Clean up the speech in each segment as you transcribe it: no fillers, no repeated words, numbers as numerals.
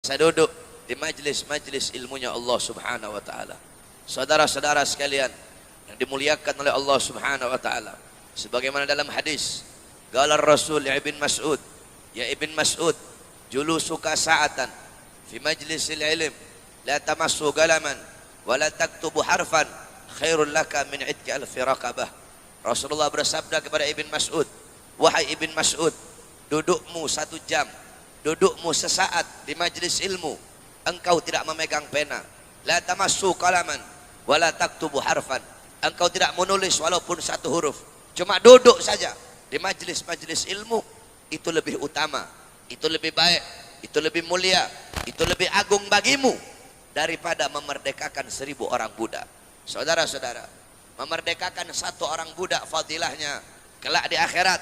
Saya duduk di majlis-majlis ilmunya Allah Subhanahu wa taala. Saudara-saudara sekalian yang dimuliakan oleh Allah Subhanahu wa taala, sebagaimana dalam hadis, qala Rasul ya Ibn Mas'ud, ya Ibn Mas'ud, julusuka sa'atan fi majlisil ilm la tamassu qalaman wa la taktubu harfan khairul laka min itki alfi raqabah. Rasulullah bersabda kepada Ibn Mas'ud, wahai Ibn Mas'ud, dudukmu 1 jam, dudukmu sesaat di majlis ilmu, engkau tidak memegang pena, la tamassu qalaman wala taktubu harfan, engkau tidak menulis walaupun 1 huruf, cuma duduk saja di majlis-majlis ilmu, itu lebih utama, itu lebih baik, itu lebih mulia, itu lebih agung bagimu daripada memerdekakan 1000 orang budak. Saudara-saudara, memerdekakan 1 orang budak fadilahnya kelak di akhirat.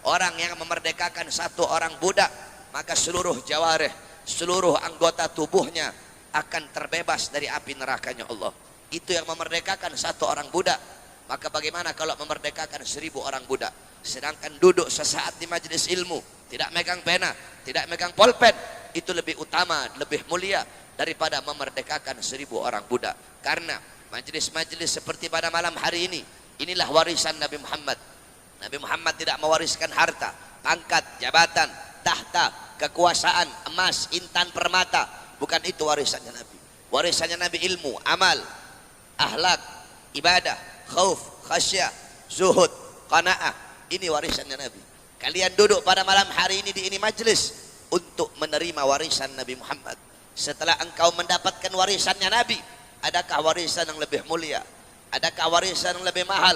Orang yang memerdekakan 1 orang budak, maka seluruh jawarih, seluruh anggota tubuhnya akan terbebas dari api nerakanya Allah. Itu yang memerdekakan 1 orang budak. Maka bagaimana kalau memerdekakan 1000 orang budak, sedangkan duduk sesaat di majelis ilmu, tidak megang pena, tidak megang pulpen, itu lebih utama, lebih mulia daripada memerdekakan 1000 orang budak. Karena majelis-majelis seperti pada malam hari ini, inilah warisan Nabi Muhammad. Nabi Muhammad tidak mewariskan harta, pangkat, jabatan, tahta, kekuasaan, emas, intan, permata. Bukan itu warisannya Nabi. Warisannya Nabi ilmu, amal, akhlak, ibadah, khauf, khasyah, zuhud, qanaah. Ini warisannya Nabi. Kalian duduk pada malam hari ini di ini majlis untuk menerima warisan Nabi Muhammad. Setelah engkau mendapatkan warisannya Nabi, adakah warisan yang lebih mulia? Adakah warisan yang lebih mahal?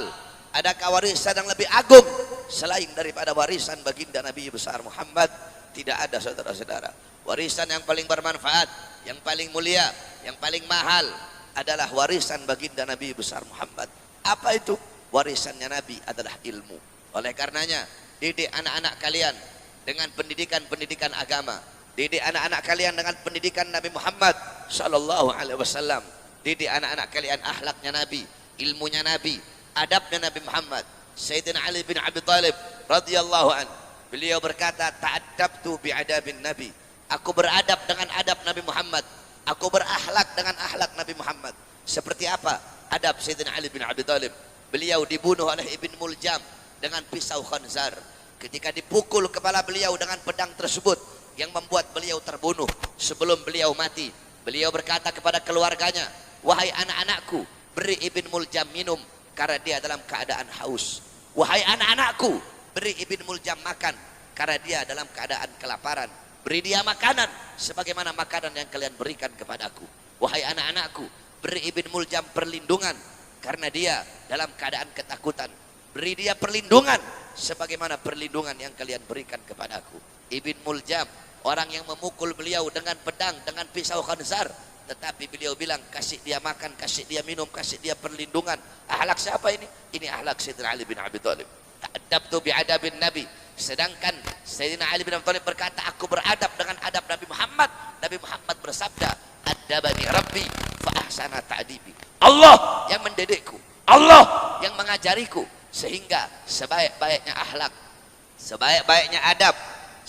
Adakah warisan yang lebih agung selain daripada warisan baginda Nabi besar Muhammad? Tidak ada, saudara-saudara. Warisan yang paling bermanfaat, yang paling mulia, yang paling mahal adalah warisan baginda Nabi besar Muhammad. Apa itu? Warisannya Nabi adalah ilmu. Oleh karenanya, didik anak-anak kalian dengan pendidikan-pendidikan agama. Didik anak-anak kalian dengan pendidikan Nabi Muhammad sallallahu alaihi wasallam. Didik anak-anak kalian akhlaknya Nabi, ilmunya Nabi, adabnya Nabi Muhammad. Sayyidina Ali bin Abi Thalib radhiyallahu an, beliau berkata, ta'addabtu bi'adabin Nabi. Aku beradab dengan adab Nabi Muhammad. Aku berakhlak dengan akhlak Nabi Muhammad. Seperti apa adab Sayyidina Ali bin Abi Thalib? Beliau dibunuh oleh Ibn Muljam dengan pisau khanzar. Ketika dipukul kepala beliau dengan pedang tersebut yang membuat beliau terbunuh, sebelum beliau mati, beliau berkata kepada keluarganya, wahai anak-anakku, beri Ibn Muljam minum karena dia dalam keadaan haus. Wahai anak-anakku, beri Ibn Muljam makan karena dia dalam keadaan kelaparan. Beri dia makanan sebagaimana makanan yang kalian berikan kepadaku. Wahai anak-anakku, beri Ibn Muljam perlindungan karena dia dalam keadaan ketakutan. Beri dia perlindungan sebagaimana perlindungan yang kalian berikan kepadaku. Ibn Muljam, orang yang memukul beliau dengan pedang, dengan pisau khanzar, tetapi beliau bilang, kasih dia makan, kasih dia minum, kasih dia perlindungan. Akhlak siapa ini? Ini akhlak Sayyidina Ali bin Abi Thalib. Ta'addabtu bi'adabin Nabi. Sedangkan Sayyidina Ali bin Abi Thalib berkata, aku beradab dengan adab Nabi Muhammad. Nabi Muhammad bersabda, adabani Rabbi fa ahsana ta'dibi. Allah yang mendidikku, Allah yang mengajariku, sehingga sebaik-baiknya akhlak, sebaik-baiknya adab,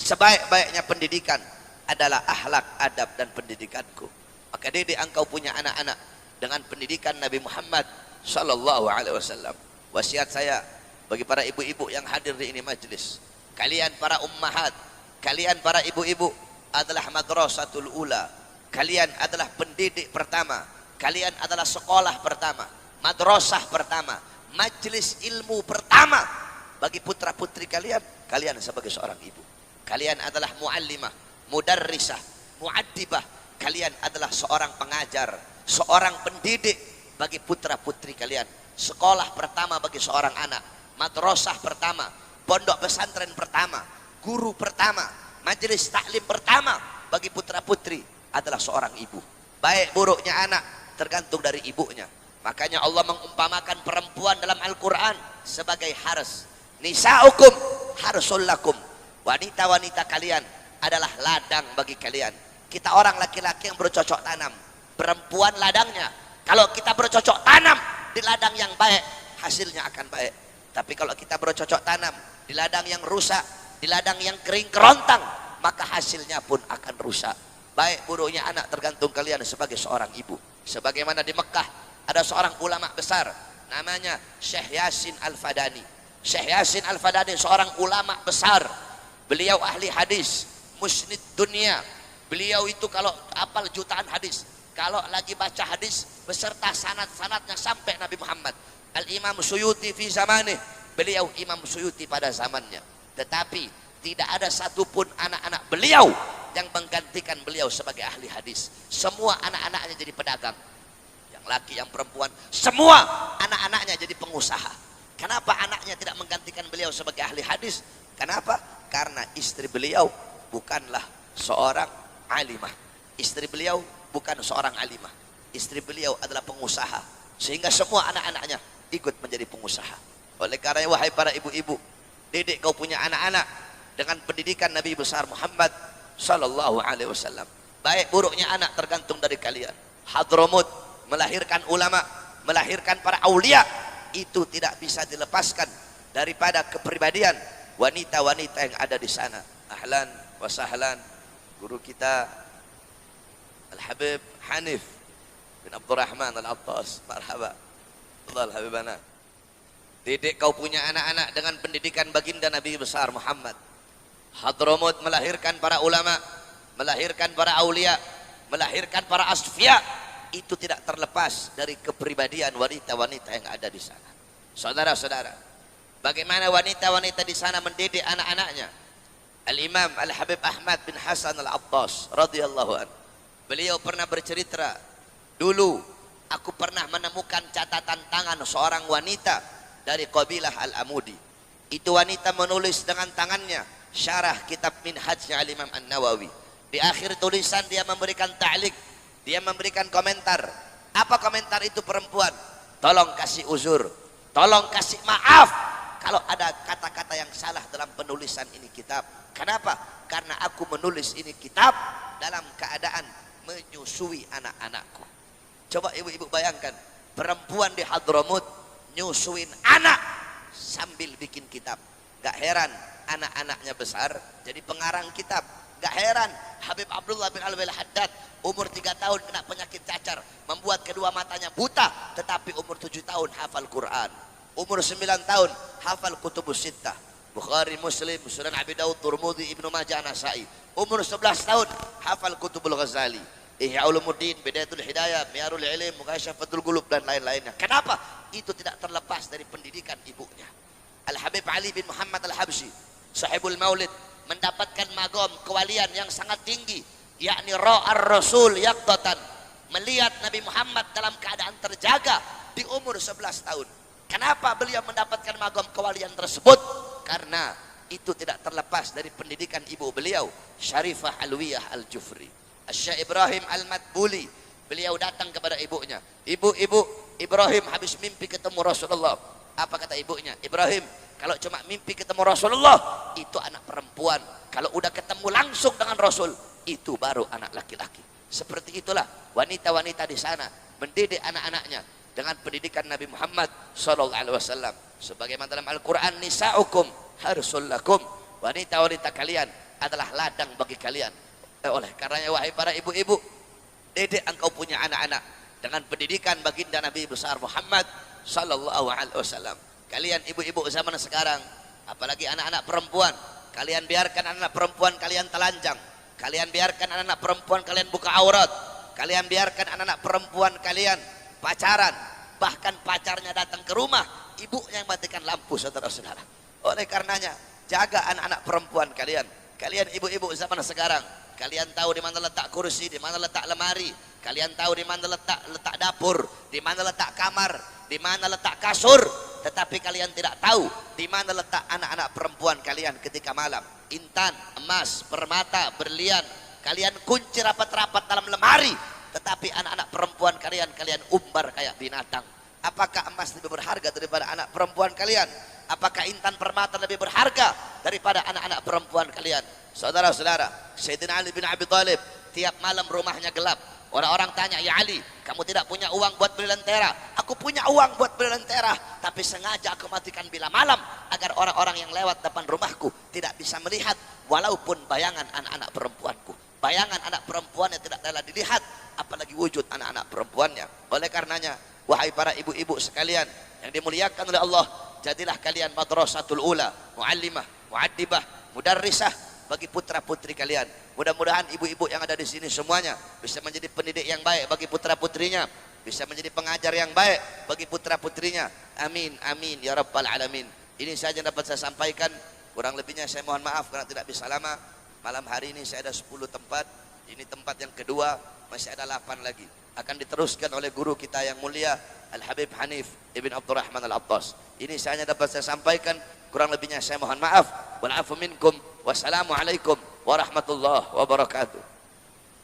sebaik-baiknya pendidikan adalah akhlak, adab dan pendidikanku. Maka didik engkau punya anak-anak dengan pendidikan Nabi Muhammad sallallahu alaihi wasallam. Wasiat saya bagi para ibu-ibu yang hadir di ini majlis, kalian para ummahat, kalian para ibu-ibu adalah madrasatul ula. Kalian adalah pendidik pertama, kalian adalah sekolah pertama, madrasah pertama, majlis ilmu pertama bagi putra-putri kalian. Kalian sebagai seorang ibu, kalian adalah muallimah, mudarrisah, muaddibah. Kalian adalah seorang pengajar, seorang pendidik bagi putra-putri kalian. Sekolah pertama bagi seorang anak, madrasah pertama, pondok pesantren pertama, guru pertama, majelis taklim pertama bagi putra-putri adalah seorang ibu. Baik buruknya anak tergantung dari ibunya. Makanya Allah mengumpamakan perempuan dalam Al-Quran sebagai haras. Nisa'ukum harsul lakum. Wanita-wanita kalian adalah ladang bagi kalian. Kita orang laki-laki yang bercocok tanam, perempuan ladangnya. Kalau kita bercocok tanam di ladang yang baik, hasilnya akan baik. Tapi kalau kita bercocok tanam di ladang yang rusak, di ladang yang kering kerontang, maka hasilnya pun akan rusak. Baik buruknya anak tergantung kalian sebagai seorang ibu. Sebagaimana di Mekah ada seorang ulama besar namanya Syekh Yasin Al-Fadani. Syekh Yasin Al-Fadani seorang ulama besar. Beliau ahli hadis, musnid dunia. Beliau itu kalau hafal jutaan hadis. Kalau lagi baca hadis beserta sanad-sanadnya sampai Nabi Muhammad. Al-Imam Suyuti fi zamanih. Beliau Imam Suyuti pada zamannya. Tetapi tidak ada satupun anak-anak beliau yang menggantikan beliau sebagai ahli hadis. Semua anak-anaknya jadi pedagang. Yang laki, yang perempuan, semua anak-anaknya jadi pengusaha. Kenapa anaknya tidak menggantikan beliau sebagai ahli hadis? Kenapa? Karena istri beliau bukanlah seorang alimah. Istri beliau bukan seorang alimah. Istri beliau adalah pengusaha. Sehingga semua anak-anaknya ikut menjadi pengusaha. Oleh karena wahai para ibu-ibu, didik kau punya anak-anak dengan pendidikan Nabi besar Muhammad sallallahu alaihi wasallam. Baik buruknya anak tergantung dari kalian. Hadramut melahirkan ulama, melahirkan para aulia, itu tidak bisa dilepaskan daripada kepribadian wanita-wanita yang ada di sana. Ahlan wa sahlan guru kita Al-Habib Hanif bin Abdurrahman Al-Attas. Marhaba. Allah habibana. Didik kau punya anak-anak dengan pendidikan baginda Nabi besar Muhammad. Hadramut melahirkan para ulama, melahirkan para aulia, melahirkan para asfiya. Itu tidak terlepas dari kepribadian wanita-wanita yang ada di sana. Saudara-saudara, bagaimana wanita-wanita di sana mendidik anak-anaknya? Al-Imam Al-Habib Ahmad bin Hasan Al-Attas radhiyallahu anhu. Beliau pernah bercerita, dulu aku pernah menemukan catatan tangan seorang wanita dari kabilah Al-Amudi. Itu wanita menulis dengan tangannya syarah kitab Minhajnya Al-Imam An-Nawawi. Di akhir tulisan dia memberikan ta'liq, dia memberikan komentar. Apa komentar itu perempuan? Tolong kasih uzur, tolong kasih maaf kalau ada kata-kata yang salah dalam penulisan ini kitab. Kenapa? Karena aku menulis ini kitab dalam keadaan menyusui anak-anakku. Coba ibu-ibu bayangkan, perempuan di Hadramut nyusuin anak sambil bikin kitab. Gak heran anak-anaknya besar jadi pengarang kitab. Gak heran Habib Abdullah bin Alwi Al-Haddad umur 3 tahun kena penyakit cacar, membuat kedua matanya buta, tetapi umur 7 tahun hafal Quran. Umur 9 tahun hafal Kutubus Sittah, Bukhari, Muslim, Sunan Abi Dawud, Turmudi, Ibnu Majah, Nasai. Umur 11 tahun hafal Kutubul Ghazali, Ihya Ulumuddin, Bidayatul Hidayah, Miyarul Ilim, Mughasyafatul Qulub dan lain-lainnya. Kenapa? Itu tidak terlepas dari pendidikan ibunya. Al-Habib Ali bin Muhammad Al-Habsyi, Sahibul Maulid, mendapatkan magom kewalian yang sangat tinggi, yakni ra'ar rasul yaqdatan, melihat Nabi Muhammad dalam keadaan terjaga di umur 11 tahun. Kenapa beliau mendapatkan magom kewalian tersebut? Karena itu tidak terlepas dari pendidikan ibu beliau, Syarifah Alwiyah Al-Jufri. Syekh Ibrahim Al-Madbuli, beliau datang kepada ibunya. Ibu, Ibrahim habis mimpi ketemu Rasulullah. Apa kata ibunya? Ibrahim, kalau cuma mimpi ketemu Rasulullah itu anak perempuan. Kalau udah ketemu langsung dengan Rasul itu baru anak laki-laki. Seperti itulah wanita-wanita di sana mendidik anak-anaknya dengan pendidikan Nabi Muhammad SAW. Sebagaimana dalam Al-Quran, nisa'ukum harsul lakum, wanita-wanita kalian adalah ladang bagi kalian. Oleh karenanya wahai para ibu-ibu, didik engkau punya anak-anak dengan pendidikan baginda Nabi besar Muhammad SAW. Kalian ibu-ibu zaman sekarang, apalagi anak-anak perempuan, kalian biarkan anak perempuan kalian telanjang, kalian biarkan anak perempuan kalian buka aurat, kalian biarkan anak perempuan kalian pacaran, bahkan pacarnya datang ke rumah, ibunya yang matikan lampu, saudara-saudara. Oleh karenanya jaga anak-anak perempuan kalian. Kalian ibu-ibu zaman sekarang, kalian tahu di mana letak kursi, di mana letak lemari, kalian tahu di mana letak dapur, di mana letak kamar, di mana letak kasur, tetapi kalian tidak tahu di mana letak anak-anak perempuan kalian ketika malam. Intan, emas, permata, berlian, kalian kunci rapat-rapat dalam lemari, tetapi anak-anak perempuan kalian umbar kayak binatang. Apakah emas lebih berharga daripada anak perempuan kalian? Apakah intan permata lebih berharga daripada anak-anak perempuan kalian? Saudara-saudara, Sayyidina Ali bin Abi Thalib tiap malam rumahnya gelap. Orang-orang tanya, ya Ali, kamu tidak punya uang buat beli lentera? Aku punya uang buat beli lentera, tapi sengaja aku matikan bila malam agar orang-orang yang lewat depan rumahku tidak bisa melihat walaupun bayangan anak-anak perempuanku. bayangan anak perempuan yang tidak dapat dilihat, apalagi wujud anak-anak perempuannya. Oleh karenanya, wahai para ibu-ibu sekalian yang dimuliakan oleh Allah, jadilah kalian madrasatul ula, muallimah, muaddibah, mudarrisah bagi putra-putri kalian. Mudah-mudahan ibu-ibu yang ada di sini semuanya bisa menjadi pendidik yang baik bagi putra-putrinya, bisa menjadi pengajar yang baik bagi putra-putrinya. Amin, amin ya rabbal alamin. Ini saja yang dapat saya sampaikan. Kurang lebihnya saya mohon maaf karena tidak bisa lama. Malam hari ini saya ada 10 tempat. Ini tempat yang kedua, masih ada 8 lagi. Akan diteruskan oleh guru kita yang mulia Al-Habib Hanif Ibn Abdurrahman Al-Attas. Ini saja dapat saya sampaikan. Kurang lebihnya saya mohon maaf. Wal afu minkum. Wassalamualaikum warahmatullahi wabarakatuh.